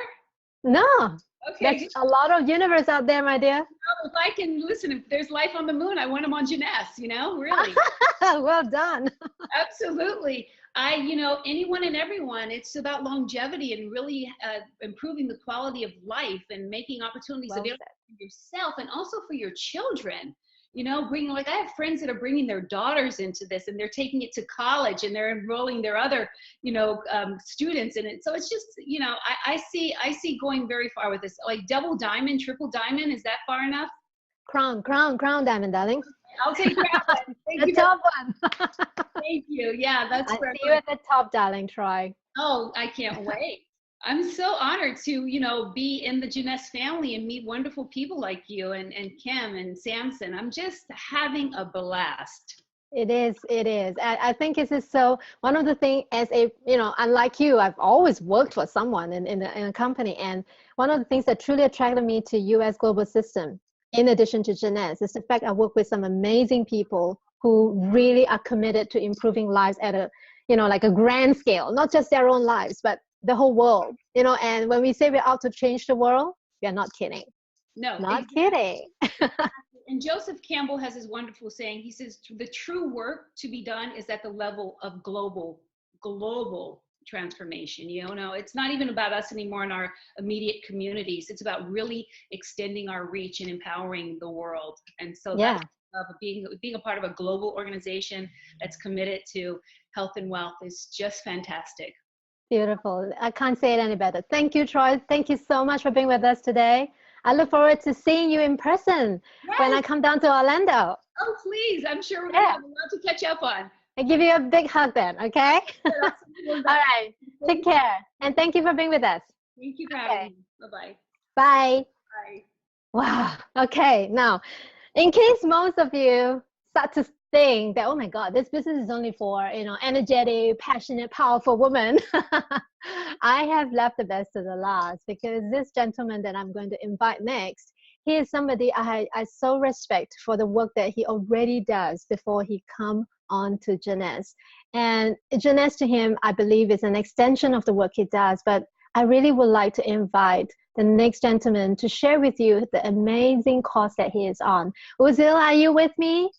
No. Okay. There's a lot of universe out there, my dear. If I can listen, if there's life on the moon, I want them on Jeunesse, really. Well done. Absolutely. Anyone and everyone, it's about longevity and really improving the quality of life and making opportunities available for yourself and also for your children. I have friends that are bringing their daughters into this, and they're taking it to college, and they're enrolling their other, students in it. So it's just, I see going very far with this, like double diamond, triple diamond. Is that far enough? Crown diamond, darling. I'll take that one. The top one. Thank you. Yeah, that's I see you at the top, darling, Troy. Oh, I can't wait. I'm so honored to, be in the Jeunesse family and meet wonderful people like you and Kim and Samson. I'm just having a blast. It is. I think this is so, one of the things as a, unlike you, I've always worked for someone in a company. And one of the things that truly attracted me to US global system, in addition to Jeunesse, is the fact I work with some amazing people who really are committed to improving lives at a, like a grand scale, not just their own lives, but the whole world, and when we say we're out to change the world, we are not kidding. No, not exactly. kidding. And Joseph Campbell has this wonderful saying. He says, the true work to be done is at the level of global transformation. It's not even about us anymore in our immediate communities. It's about really extending our reach and empowering the world. And so Yeah. that's being a part of a global organization that's committed to health and wealth is just fantastic. Beautiful. I can't say it any better. Thank you, Troy. Thank you so much for being with us today. I look forward to seeing you in person when I come down to Orlando. Oh, please. I'm sure we're going to have a lot to catch up on. I'll give you a big hug then, okay? All right. Take care. And thank you for being with us. Thank you for having me. Bye-bye. Bye. Bye. Wow. Okay. Now, in case most of you start to think that, oh my God, this business is only for, energetic, passionate, powerful women, I have left the best to the last, because this gentleman that I'm going to invite next, he is somebody I so respect for the work that he already does before he come on to Jeunesse. And Jeunesse to him, I believe, is an extension of the work he does, but I really would like to invite the next gentleman to share with you the amazing course that he is on. Uzzid, are you with me?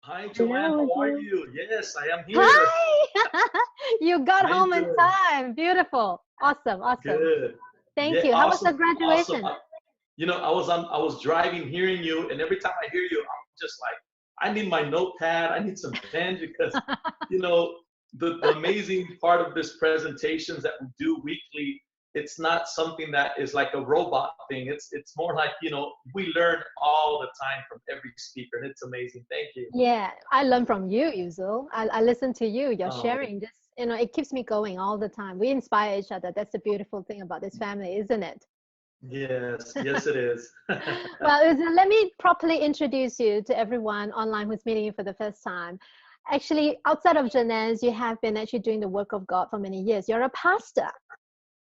Hi, Joanne. Hello, how are Uzzid. you? Yes, I am here. Hi! You got How you home in doing? time. Beautiful. Awesome. Good. Thank Yeah, you. How was the awesome, graduation? awesome. I was driving, hearing you, and every time I hear you, I'm just like, I need my notepad. I need some pen, because, the amazing part of this presentations that we do weekly, it's not something that is like a robot thing. It's more like, we learn all the time from every speaker, and it's amazing. Thank you. Yeah, I learn from you, Uzzid. I listen to you. You're Oh. sharing this. It keeps me going all the time. We inspire each other. That's the beautiful thing about this family, isn't it? Yes, yes, it is. Well, Uzzid, let me properly introduce you to everyone online who's meeting you for the first time. Actually, outside of Jeunesse, you have been actually doing the work of God for many years. You're a pastor.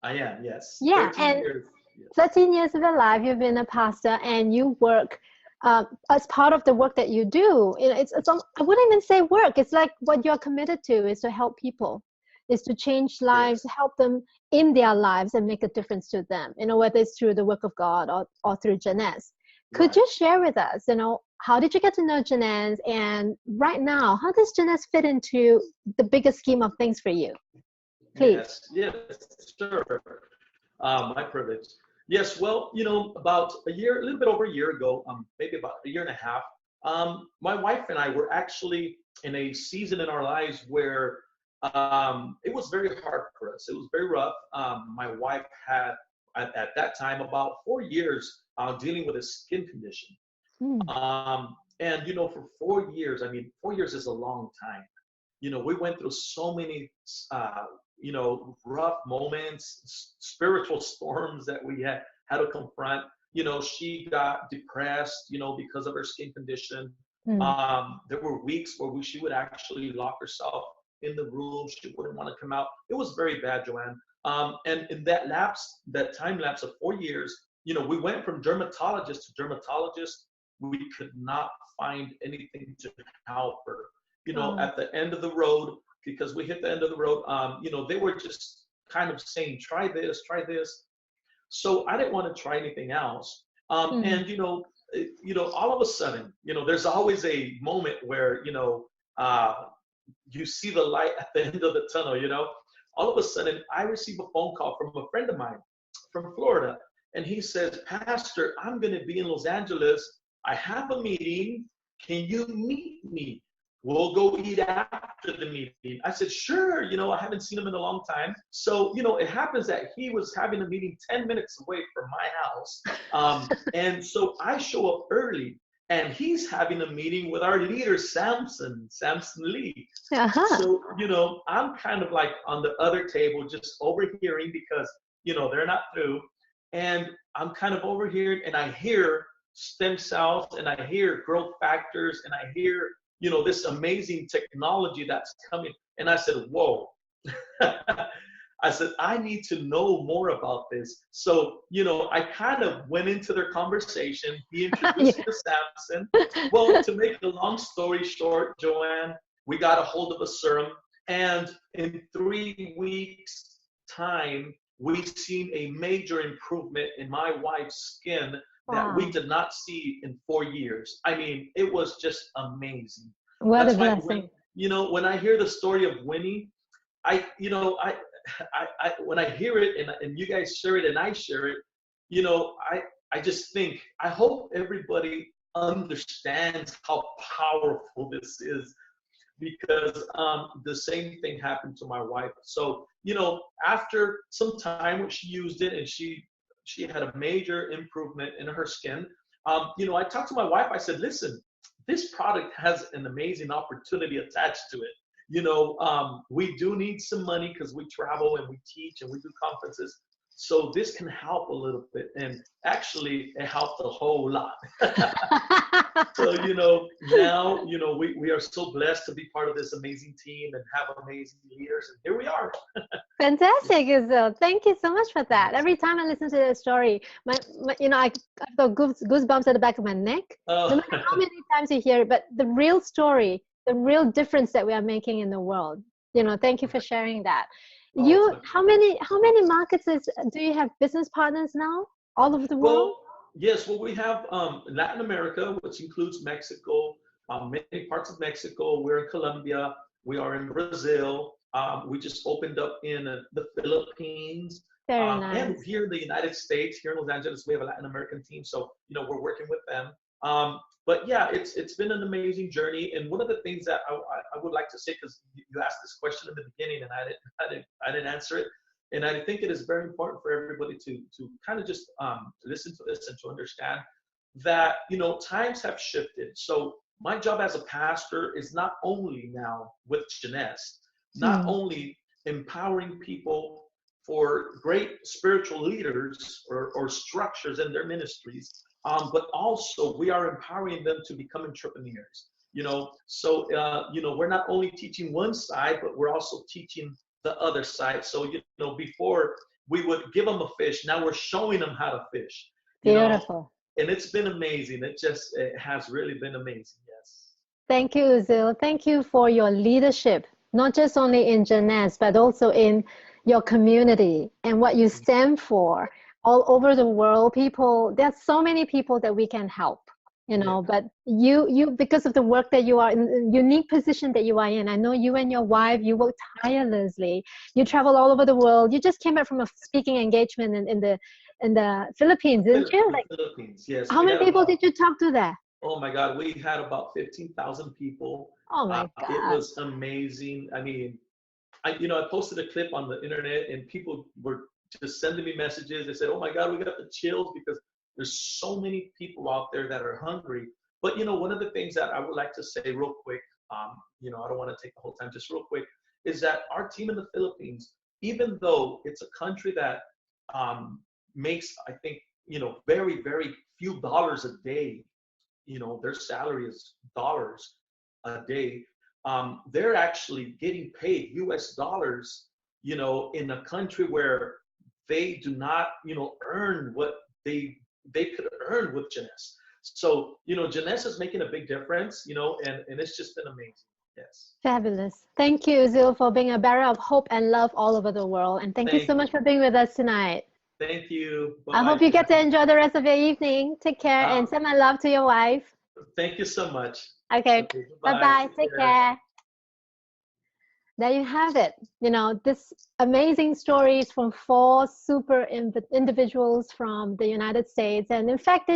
I am, yes. Yeah, 13 and years. Yes. 13 years of your life, you've been a pastor, and you work as part of the work that you do. I wouldn't even say work. It's like what you're committed to is to help people, is to change lives, Yes. help them in their lives and make a difference to them, whether it's through the work of God or through Jeunesse. Could you share with us, how did you get to know Jeunesse? And right now, how does Jeunesse fit into the bigger scheme of things for you? Please. Yes, sure. My privilege. Yes, well, about a little bit over a year ago, maybe about a year and a half, my wife and I were actually in a season in our lives where it was very hard for us. It was very rough. My wife had, at that time, about 4 years dealing with a skin condition. And, for 4 years, 4 years is a long time. We went through so many, rough moments, spiritual storms that we had to confront. She got depressed, because of her skin condition. There were weeks where she would actually lock herself in the room. She wouldn't want to come out. It was very bad, Joanne. And in that time lapse of 4 years, we went from dermatologist to dermatologist. We could not find anything to help her. At the end of the road, because we hit the end of the road, they were just kind of saying, try this. So I didn't want to try anything else. And, all of a sudden, there's always a moment where, you see the light at the end of the tunnel, All of a sudden, I receive a phone call from a friend of mine from Florida. And he says, Pastor, I'm going to be in Los Angeles. I have a meeting. Can you meet me? We'll go eat after the meeting. I said, sure. I haven't seen him in a long time. So, it happens that he was having a meeting 10 minutes away from my house. And so I show up early, and he's having a meeting with our leader, Samson Lee. So, I'm kind of like on the other table, just overhearing, because, they're not through. And I'm kind of overhearing, and I hear stem cells, and I hear growth factors, and I hear this amazing technology that's coming. And I said, whoa. I said, I need to know more about this. So, you know, I kind of went into their conversation. He introduced me to Samson. Well, to make the long story short, Joanne, we got a hold of a serum. And in 3 weeks' time, we've seen a major improvement in my wife's skin that we did not see in 4 years. I mean, it was just amazing. What That's a why, blessing. you know, when I hear the story of Winnie, when I hear it and you guys share it and I share it, you know, I just think, I hope everybody understands how powerful this is, because the same thing happened to my wife. So, you know, after some time when she used it and she had a major improvement in her skin, you know, I talked to my wife. I said, listen, this product has an amazing opportunity attached to it. You know, we do need some money because we travel and we teach and we do conferences. So this can help a little bit. And actually, it helped a whole lot. So, you know, now, you know, we are so blessed to be part of this amazing team and have amazing leaders. And here we are. Fantastic, Uzzid. Thank you so much for that. Every time I listen to that story, my you know, I've got goosebumps at the back of my neck. No matter how many times you hear it, but the real story, the real difference that we are making in the world. You know, thank you for sharing that. How many markets do you have business partners now all over the world? Yes, well, we have Latin America, which includes Mexico, many parts of Mexico. We're in Colombia. We are in Brazil. We just opened up in the Philippines. Very nice. And here in the United States, here in Los Angeles, we have a Latin American team. So, you know, we're working with them. But yeah, it's been an amazing journey. And one of the things that I would like to say, because you asked this question in the beginning and I didn't answer it. And I think it is very important for everybody to kind of just listen to this and to understand that, you know, times have shifted. So my job as a pastor is not only now with Jeunesse, not only empowering people for great spiritual leaders or structures in their ministries, but also we are empowering them to become entrepreneurs. You know, so you know, we're not only teaching one side, but we're also teaching the other side. So, you know, before we would give them a fish, now we're showing them how to fish. Beautiful. Know? And it's been amazing. It has really been amazing. Yes. Thank you, Uzzid. Thank you for your leadership, not just only in Jeunesse, but also in your community and what you stand for all over the world. People, there's so many people that we can help. You know, but you because of the work that you are in, the unique position that you are in. I know you and your wife, you work tirelessly. You travel all over the world. You just came back from a speaking engagement in the Philippines, didn't you? Like, Philippines, yes. How many people did you talk to there? Oh my God, we had about 15,000 people. Oh my God. It was amazing. I mean, I posted a clip on the internet and people were just sending me messages. They said, oh my God, we got the chills because there's so many people out there that are hungry. But, you know, one of the things that I would like to say real quick, you know, I don't want to take the whole time, just real quick, is that our team in the Philippines, even though it's a country that makes, I think, you know, very, very few dollars a day, you know, their salary is dollars a day, they're actually getting paid US dollars, you know, in a country where they do not, you know, earn what they could earn with Jeunesse. So, you know, Jeunesse is making a big difference, you know, and it's just been amazing. Yes. Fabulous. Thank you, Uzzid, for being a bearer of hope and love all over the world. And thank you so much for being with us tonight. Thank you. Bye-bye. I hope you get to enjoy the rest of your evening. Take care and send my love to your wife. Thank you so much. Okay. Bye-bye. Take care. There you have it. You know, this amazing stories from 4 super individuals from the United States. And in fact,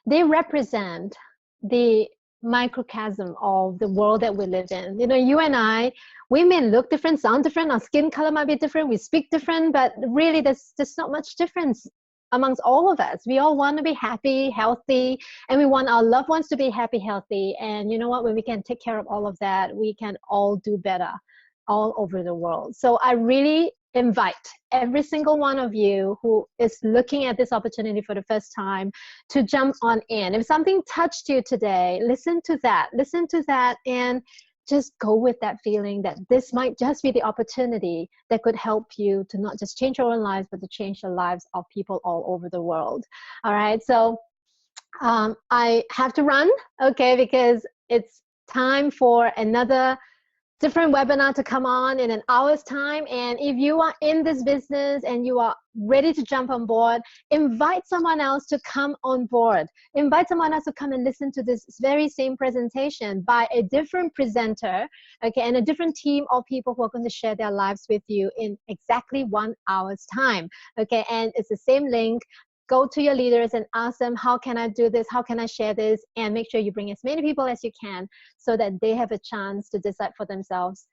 they represent the microcosm of the world that we live in. You know, you and I, we may look different, sound different, our skin color might be different, we speak different, but really there's not much difference amongst all of us. We all want to be happy, healthy, and we want our loved ones to be happy, healthy. And you know what, when we can take care of all of that, we can all do better all over the world. So I really invite every single one of you who is looking at this opportunity for the first time to jump on in. If something touched you today, listen to that and just go with that feeling that this might just be the opportunity that could help you to not just change your own lives, but to change the lives of people all over the world. All right, so I have to run, okay, because it's time for another different webinar to come on in an hour's time. And if you are in this business and you are ready to jump on board, invite someone else to come on board. Invite someone else to come and listen to this very same presentation by a different presenter, okay, and a different team of people who are going to share their lives with you in exactly 1 hour's time, okay. And it's the same link. Go to your leaders and ask them, how can I do this? How can I share this? And make sure you bring as many people as you can so that they have a chance to decide for themselves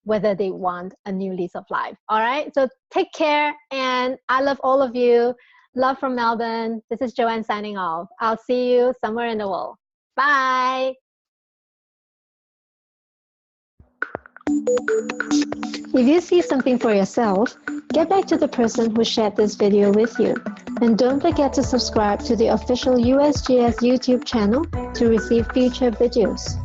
whether they want a new lease of life. All right, so take care, and I love all of you. Love from Melbourne. This is Joanne signing off. I'll see you somewhere in the world. Bye. If you see something for yourself, get back to the person who shared this video with you. And don't forget to subscribe to the official USGS YouTube channel to receive future videos.